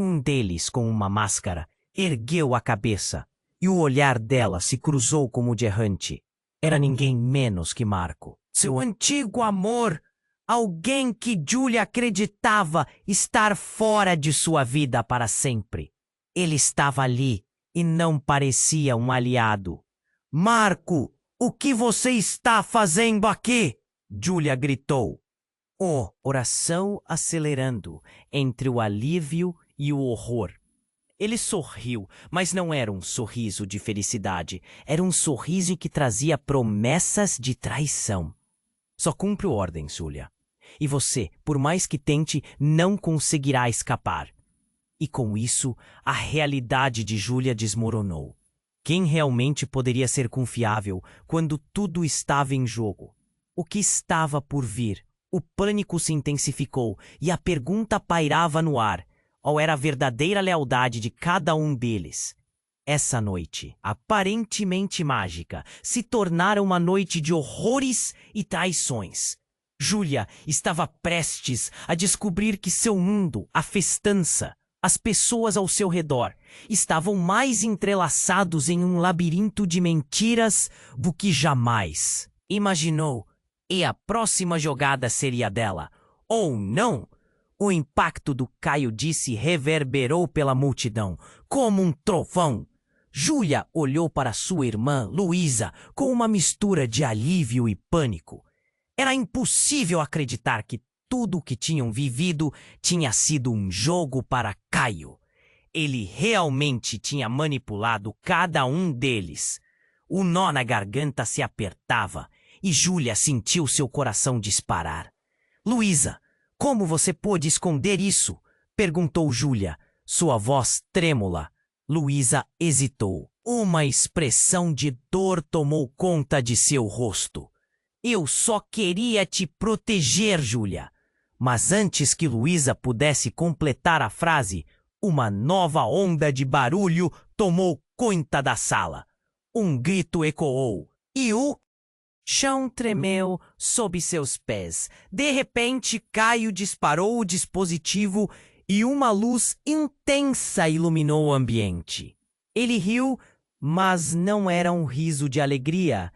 Um deles, com uma máscara, ergueu a cabeça e o olhar dela se cruzou com o de errante. Era ninguém menos que Marco, seu antigo amor, alguém que Julia acreditava estar fora de sua vida para sempre. Ele estava ali e não parecia um aliado. Marco, o que você está fazendo aqui? Julia gritou. Oração acelerando entre o alívio e o horror. Ele sorriu, mas não era um sorriso de felicidade. Era um sorriso que trazia promessas de traição. Só cumpre ordens, Julia. E você, por mais que tente, não conseguirá escapar. E com isso, a realidade de Julia desmoronou. Quem realmente poderia ser confiável quando tudo estava em jogo? O que estava por vir? O pânico se intensificou e a pergunta pairava no ar. Qual era a verdadeira lealdade de cada um deles? Essa noite, aparentemente mágica, se tornara uma noite de horrores e traições. Julia estava prestes a descobrir que seu mundo, a festança, as pessoas ao seu redor, estavam mais entrelaçados em um labirinto de mentiras do que jamais imaginou. E a próxima jogada seria dela. Ou não? O impacto do Caio disse reverberou pela multidão, como um trovão. Julia olhou para sua irmã, Luísa, com uma mistura de alívio e pânico. Era impossível acreditar que tudo o que tinham vivido tinha sido um jogo para Caio. Ele realmente tinha manipulado cada um deles. O nó na garganta se apertava e Julia sentiu seu coração disparar. Luísa, como você pôde esconder isso? Perguntou Julia, sua voz trêmula. Luísa hesitou. Uma expressão de dor tomou conta de seu rosto. Eu só queria te proteger, Julia. Mas antes que Luísa pudesse completar a frase, uma nova onda de barulho tomou conta da sala. Um grito ecoou e o chão tremeu sob seus pés. De repente, Caio disparou o dispositivo e uma luz intensa iluminou o ambiente. Ele riu, mas não era um riso de alegria.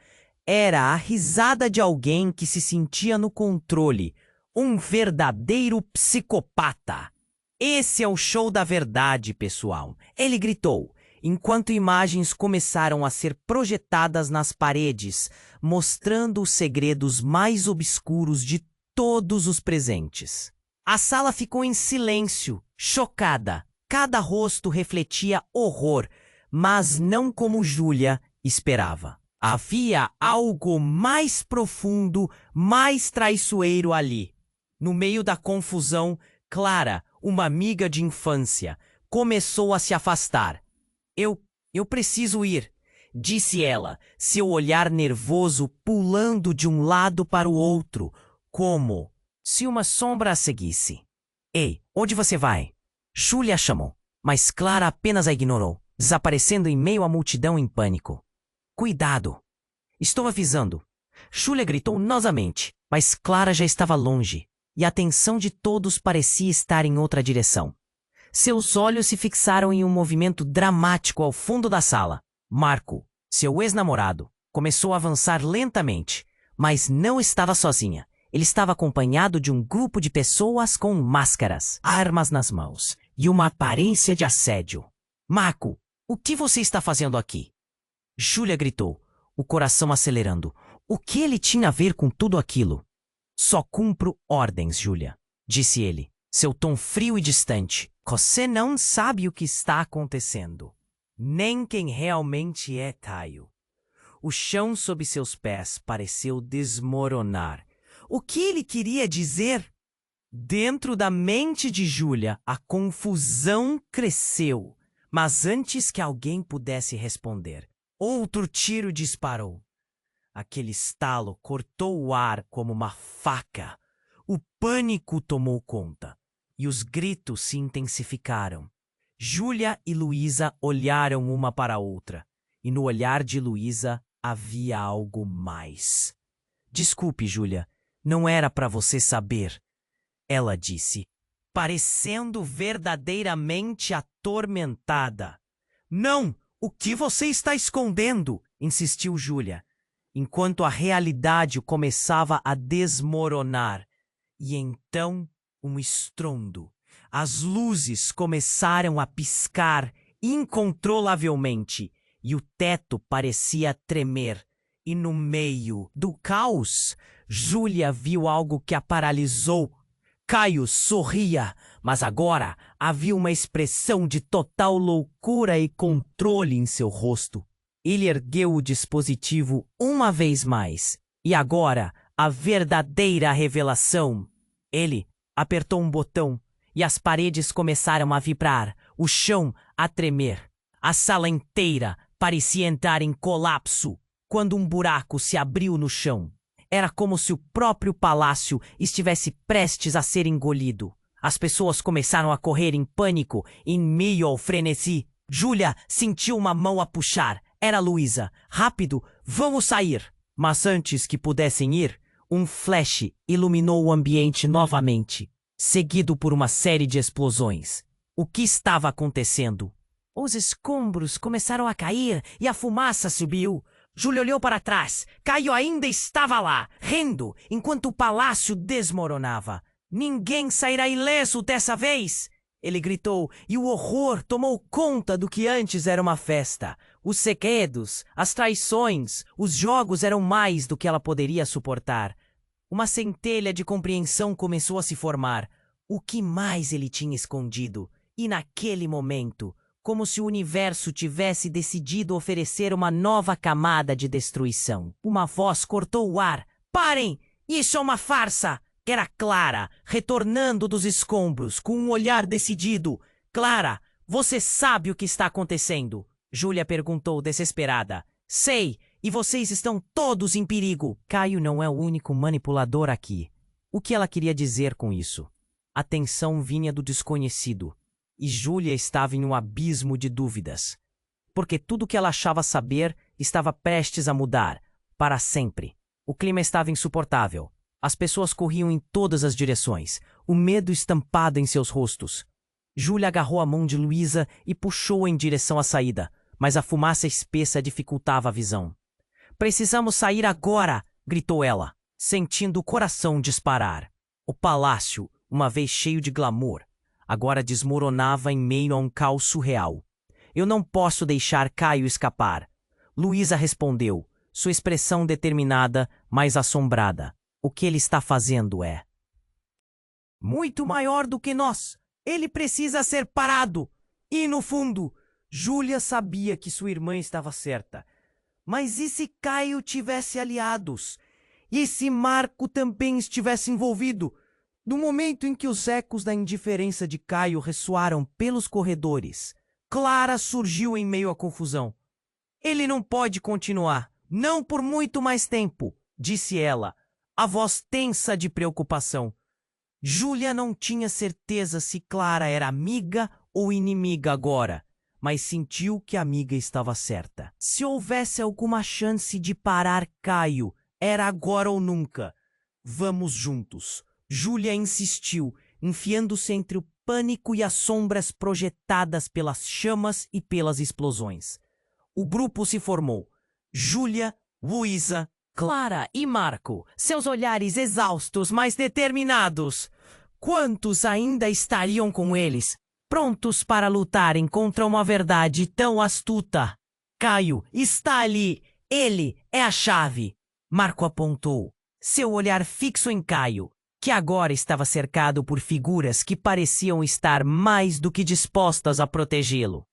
Era a risada de alguém que se sentia no controle. Um verdadeiro psicopata. Esse é o show da verdade, pessoal. Ele gritou, enquanto imagens começaram a ser projetadas nas paredes, mostrando os segredos mais obscuros de todos os presentes. A sala ficou em silêncio, chocada. Cada rosto refletia horror, mas não como Julia esperava. Havia algo mais profundo, mais traiçoeiro ali. No meio da confusão, Clara, uma amiga de infância, começou a se afastar. Eu preciso ir, disse ela, seu olhar nervoso pulando de um lado para o outro, como se uma sombra a seguisse. Ei, onde você vai? Julia chamou, mas Clara apenas a ignorou, desaparecendo em meio à multidão em pânico. Cuidado! Estou avisando. Julia gritou novamente, mas Clara já estava longe, e a atenção de todos parecia estar em outra direção. Seus olhos se fixaram em um movimento dramático ao fundo da sala. Marco, seu ex-namorado, começou a avançar lentamente, mas não estava sozinha. Ele estava acompanhado de um grupo de pessoas com máscaras, armas nas mãos e uma aparência de assédio. Marco, o que você está fazendo aqui? Julia gritou, o coração acelerando. O que ele tinha a ver com tudo aquilo? Só cumpro ordens, Julia, disse ele, seu tom frio e distante. Você não sabe o que está acontecendo, nem quem realmente é Caio. O chão sob seus pés pareceu desmoronar. O que ele queria dizer? Dentro da mente de Julia, a confusão cresceu. Mas antes que alguém pudesse responder, outro tiro disparou. Aquele estalo cortou o ar como uma faca. O pânico tomou conta e os gritos se intensificaram. Julia e Luísa olharam uma para a outra, e no olhar de Luísa havia algo mais. Desculpe, Julia, não era para você saber, ela disse. parecendo verdadeiramente atormentada. Não! O que você está escondendo? Insistiu Júlia, enquanto a realidade começava a desmoronar. E então, um estrondo. As luzes começaram a piscar incontrolavelmente e o teto parecia tremer. E no meio do caos, Júlia viu algo que a paralisou. Caio sorria, mas agora havia uma expressão de total loucura e controle em seu rosto. Ele ergueu o dispositivo uma vez mais. E agora, a verdadeira revelação. Ele apertou um botão e as paredes começaram a vibrar, o chão a tremer. A sala inteira parecia entrar em colapso quando um buraco se abriu no chão. Era como se o próprio palácio estivesse prestes a ser engolido. As pessoas começaram a correr em pânico em meio ao frenesi. Júlia sentiu uma mão a puxar. Era Luísa. Rápido, vamos sair! Mas antes que pudessem ir, um flash iluminou o ambiente novamente, seguido por uma série de explosões. O que estava acontecendo? Os escombros começaram a cair e a fumaça subiu. Júlia olhou para trás. Caio ainda estava lá, rindo, enquanto o palácio desmoronava. Ninguém sairá ileso dessa vez! Ele gritou, e o horror tomou conta do que antes era uma festa. Os segredos, as traições, os jogos eram mais do que ela poderia suportar. Uma centelha de compreensão começou a se formar. O que mais ele tinha escondido? E naquele momento, como se o universo tivesse decidido oferecer uma nova camada de destruição, uma voz cortou o ar. Parem! Isso é uma farsa! Era Clara, retornando dos escombros, com um olhar decidido. Clara, você sabe o que está acontecendo? Júlia perguntou desesperada. Sei, e vocês estão todos em perigo. Caio não é o único manipulador aqui. O que ela queria dizer com isso? A tensão vinha do desconhecido. E Júlia estava em um abismo de dúvidas. Porque tudo o que ela achava saber estava prestes a mudar, para sempre. O clima estava insuportável. As pessoas corriam em todas as direções, o medo estampado em seus rostos. Júlia agarrou a mão de Luísa e puxou-a em direção à saída, mas a fumaça espessa dificultava a visão. Precisamos sair agora! Gritou ela, sentindo o coração disparar. O palácio, uma vez cheio de glamour, agora desmoronava em meio a um caos surreal. Eu não posso deixar Caio escapar. Luísa respondeu, sua expressão determinada, mas assombrada. O que ele está fazendo é muito maior do que nós. Ele precisa ser parado. E, no fundo, Júlia sabia que sua irmã estava certa. Mas e se Caio tivesse aliados? E se Marco também estivesse envolvido? No momento em que os ecos da indiferença de Caio ressoaram pelos corredores, Clara surgiu em meio à confusão. Ele não pode continuar. Não por muito mais tempo, disse ela, a voz tensa de preocupação. Júlia não tinha certeza se Clara era amiga ou inimiga agora, mas sentiu que a amiga estava certa. Se houvesse alguma chance de parar Caio, era agora ou nunca. Vamos juntos. Júlia insistiu, enfiando-se entre o pânico e as sombras projetadas pelas chamas e pelas explosões. O grupo se formou. Júlia, Luísa, Clara e Marco, seus olhares exaustos, mas determinados. Quantos ainda estariam com eles, prontos para lutarem contra uma verdade tão astuta? Caio está ali. Ele é a chave. Marco apontou, seu olhar fixo em Caio, que agora estava cercado por figuras que pareciam estar mais do que dispostas a protegê-lo.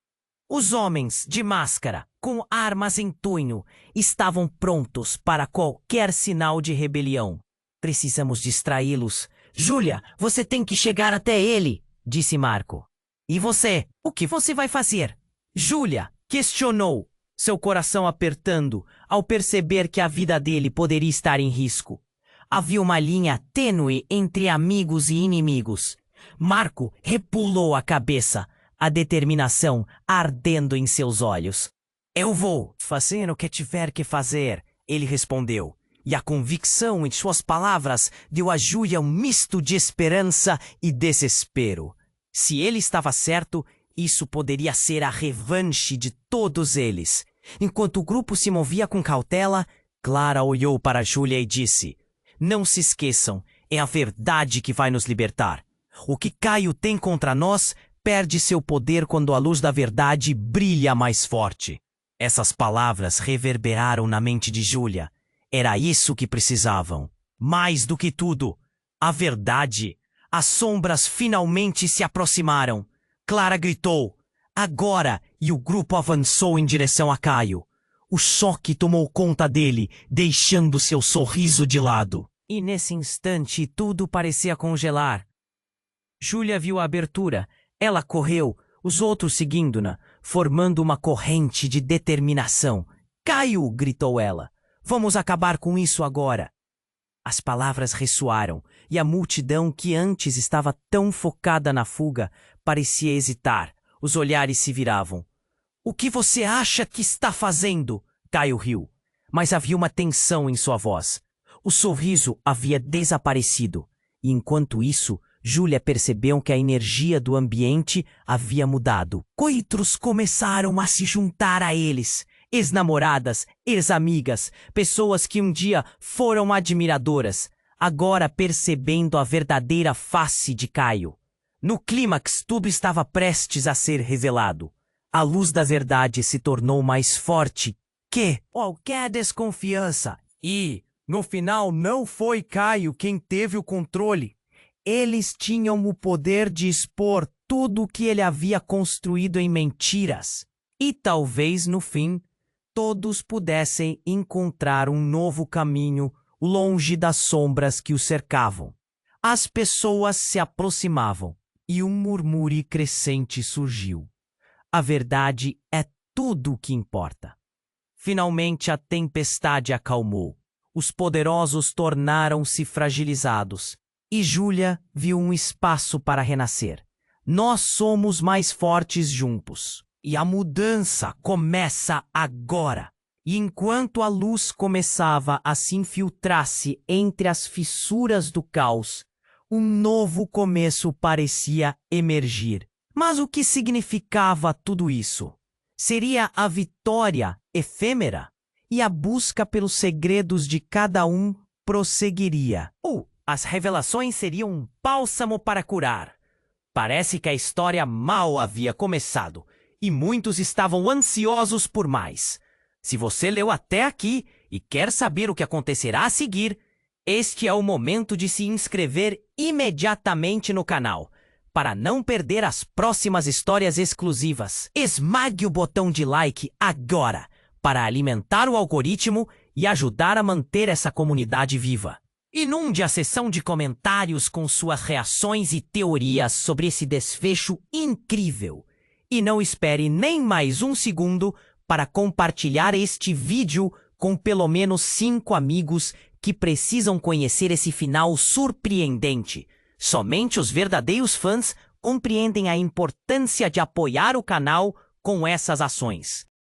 Os homens de máscara, com armas em punho, estavam prontos para qualquer sinal de rebelião. Precisamos distraí-los. Júlia, você tem que chegar até ele, disse Marco. E você? O que você vai fazer? Júlia questionou, seu coração apertando ao perceber que a vida dele poderia estar em risco. Havia uma linha tênue entre amigos e inimigos. Marco repulou a cabeça, a determinação ardendo em seus olhos. Eu vou fazer o que tiver que fazer, ele respondeu. E a convicção em suas palavras deu a Júlia um misto de esperança e desespero. Se ele estava certo, isso poderia ser a revanche de todos eles. Enquanto o grupo se movia com cautela, Clara olhou para Júlia e disse: "Não se esqueçam, é a verdade que vai nos libertar. O que Caio tem contra nós perde seu poder quando a luz da verdade brilha mais forte." Essas palavras reverberaram na mente de Júlia. Era isso que precisavam. Mais do que tudo, a verdade. As sombras finalmente se aproximaram. Clara gritou: "Agora!" E o grupo avançou em direção a Caio. O choque tomou conta dele, deixando seu sorriso de lado. E nesse instante tudo parecia congelar. Júlia viu a abertura. Ela correu, os outros seguindo-na, formando uma corrente de determinação. "Caio!" gritou ela. "Vamos acabar com isso agora." As palavras ressoaram, e a multidão que antes estava tão focada na fuga parecia hesitar. Os olhares se viravam. "O que você acha que está fazendo?" Caio riu, mas havia uma tensão em sua voz. O sorriso havia desaparecido, e enquanto isso, Júlia percebeu que a energia do ambiente havia mudado. Coitros começaram a se juntar a eles. Ex-namoradas, ex-amigas, pessoas que um dia foram admiradoras, agora percebendo a verdadeira face de Caio. No clímax, tudo estava prestes a ser revelado. A luz da verdade se tornou mais forte que qualquer desconfiança. E, no final, não foi Caio quem teve o controle. Eles tinham o poder de expor tudo o que ele havia construído em mentiras. E talvez, no fim, todos pudessem encontrar um novo caminho longe das sombras que o cercavam. As pessoas se aproximavam e um murmúrio crescente surgiu. A verdade é tudo o que importa. Finalmente a tempestade acalmou. Os poderosos tornaram-se fragilizados e Júlia viu um espaço para renascer. Nós somos mais fortes juntos. E a mudança começa agora. E enquanto a luz começava a se infiltrar-se entre as fissuras do caos, um novo começo parecia emergir. Mas o que significava tudo isso? Seria a vitória efêmera? E a busca pelos segredos de cada um prosseguiria? Ou as revelações seriam um bálsamo para curar? Parece que a história mal havia começado. E muitos estavam ansiosos por mais. Se você leu até aqui e quer saber o que acontecerá a seguir, este é o momento de se inscrever imediatamente no canal, para não perder as próximas histórias exclusivas. Esmague o botão de like agora, para alimentar o algoritmo e ajudar a manter essa comunidade viva. Inunde a seção de comentários com suas reações e teorias sobre esse desfecho incrível. E não espere nem mais um segundo para compartilhar este vídeo com pelo menos 5 amigos que precisam conhecer esse final surpreendente. Somente os verdadeiros fãs compreendem a importância de apoiar o canal com essas ações.